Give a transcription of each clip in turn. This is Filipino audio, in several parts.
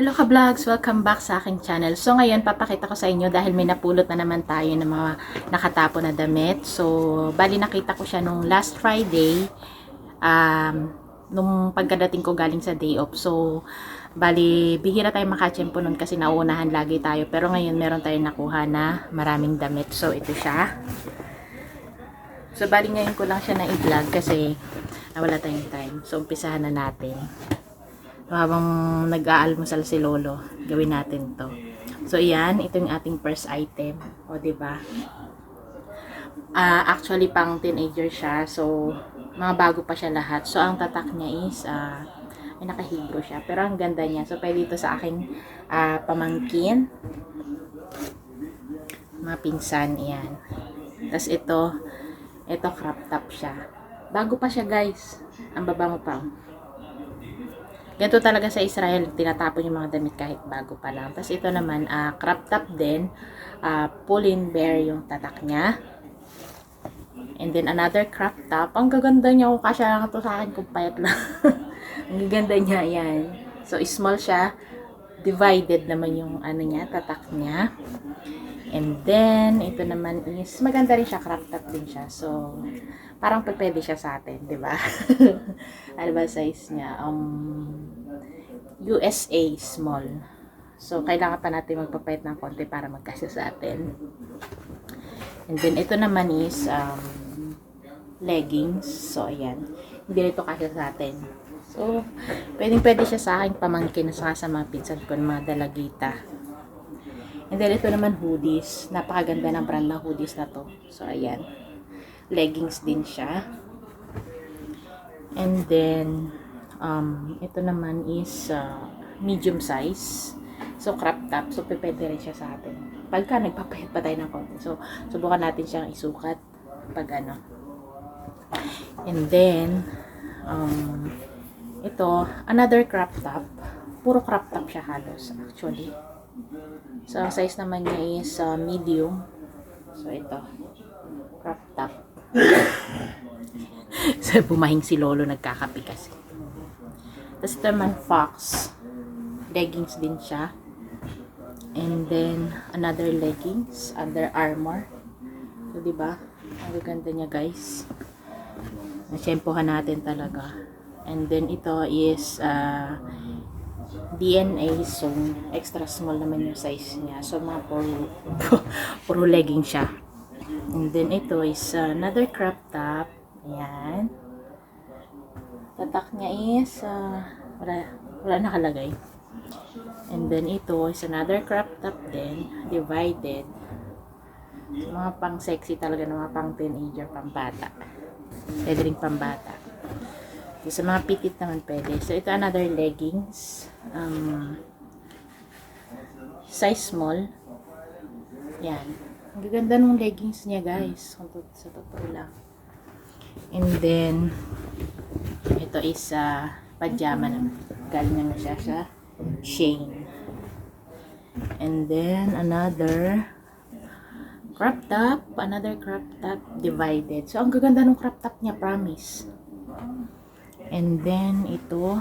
Hello ka-vlogs! Welcome back sa aking channel. So ngayon, papakita ko sa inyo dahil may napulot na naman tayo ng mga nakatapon na damit. So, bali nakita ko siya nung last Friday, nung pagkadating ko galing sa day off. So, bali, bihira tayo makachempo nun kasi nauunahan lagi tayo. Pero ngayon, meron tayong nakuha na maraming damit. So, ito siya. So, bali ngayon ko lang siya na-i-vlog kasi wala tayong time. So, umpisahan na natin. Habang nag-aalmusal si Lolo, gawin natin to. So, yan. Ito yung ating first item. O, diba? Actually, pang teenager siya. So, mga bago pa siya lahat. So, ang tatak niya is, ay naka-Hebrew siya. Pero ang ganda niya. So, pwede ito sa aking pamangkin. Mga pinsan, yan. Tapos ito crop top siya. Bago pa siya, guys. Ang baba mo pa. Ganito talaga sa Israel, tinatapon yung mga damit kahit bago pa lang. Tapos ito naman, crop top din, pull-in bear yung tatak niya. And then another crop top. Ang gaganda niya, kung kasya lang ito sa akin kung payat lang. Ang gaganda niya, yan. So small siya, divided naman yung ano niya, tatak niya. And then, ito naman is, maganda rin siya, crop top din siya. So, parang pwede siya sa atin, di ba? Ano ba size niya? USA small. So, kailangan pa natin magpapayat ng konti para magkasya sa atin. And then, ito naman is leggings. So, ayan. Hindi ito kasya sa atin. So, pwede siya sa aking pamangkin sa mga pinsan ko, mga dalagita. And then, ito naman hoodies. Napakaganda ng brand ng hoodies na to. So, ayan. Leggings din siya. And then, ito naman is medium size. So, crop top. So, pwede rin siya sa atin. Pagka nagpapayat pa tayo ng konti. So, subukan natin siyang isukat pag ano. And then, ito, another crop top. Puro crop top siya halos, actually. So, ang size naman niya is medium. So, ito. Crop top. So, bumahing si Lolo, nagkakapi kasi. Tapos ito naman, fox. Leggings din siya. And then, another leggings, Under Armour. So, diba? Ang ganda niya, guys. Nasyempohan natin talaga. And then, ito is, DNA zone. Extra small naman yung size niya. So, mga puro legging siya. And then, ito is another crop top. Ayan. Tatak niya is, wala nakalagay. And then, ito is another crop top din. Divided. So, mga pang sexy talaga, mga pang teenager, pang bata. Pwede rin pang bata. So, sa mga pitit naman pwede. So, ito another leggings. Size small. Yan. Ang gaganda ng leggings niya, guys. Sa totoo lang. And then, ito is pajama naman. Galing naman siya sa Shein. And then, another crop top. Another crop top divided. So, ang gaganda ng crop top niya, promise. And then, ito,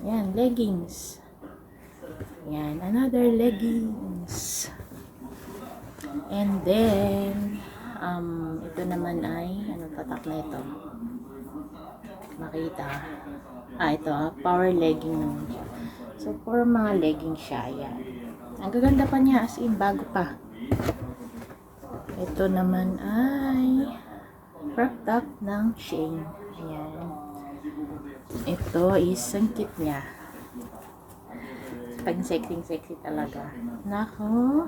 yan, leggings. Yan, another leggings. And then, ito naman ay, anong tatak na ito? Makita. Ito, power legging naman siya. So, for mga legging siya, yan. Ang gaganda pa niya, as in, bago pa. Ito naman ay, crop top ng Shein. Ayan. Ito is ang cute niya. Pag sexy talaga. Nako.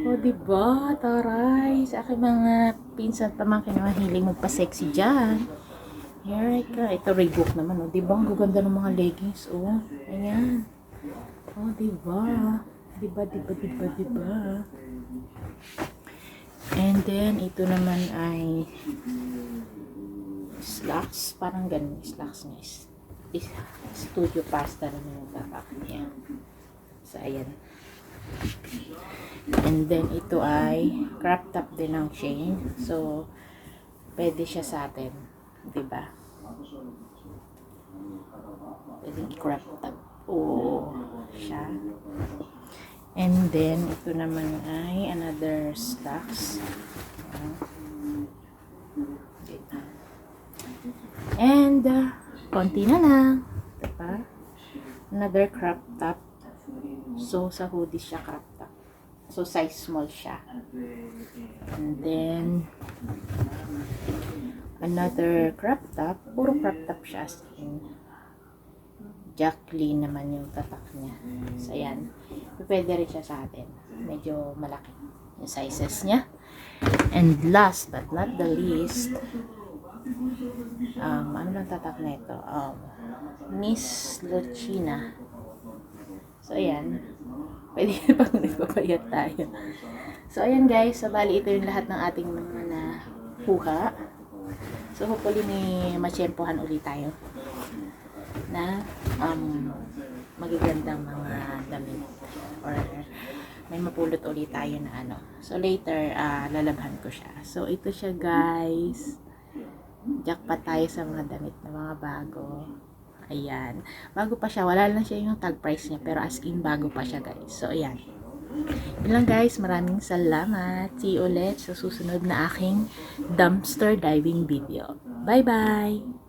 O, diba? Taray. Sa aking mga pinsan pamangkin na mahiling magpa-sexy dyan. Here I go. Ito Reebok naman. O, diba? Ang gaganda ng mga leggings. O, ayan. O, diba? Diba? And then, ito naman ay slacks, parang ganun, slacks niya is studio pasta naman yung tatak niya. So, ayan. And then, ito ay crop top din ng Shein. So, pwede siya sa atin. Diba? Pwedeng i-crop top. Oo, siya. And then, ito naman ay another stocks. And, konti na lang. Ito pa. Another crop top. So, sa hoodie siya crop top. So, size small siya. And then, another crop top. Puro crop top siya. As in, Jacqueline naman yung tatak niya. So, ayan. Pwede rin siya sa atin. Medyo malaki yung sizes niya. And last but not the least, ano lang tatak na ito? Miss Lucina. So, ayan. Pwede pang nagpapayat tayo. So, ayan guys. So, bali ito yung lahat ng ating mga nakuha. So, hopefully may matsyempohan ulit tayo na magagandang mga damit or may mapulot ulit tayo na ano. So, later, lalabhan ko siya. So, ito siya guys. Jackpot tayo sa mga damit na mga bago. Ayan. Bago pa siya. Wala lang siya yung tag price niya. Pero as in, bago pa siya guys. So, ayan. Yun lang guys. Maraming salamat. See you ulit sa susunod na aking dumpster diving video. Bye-bye!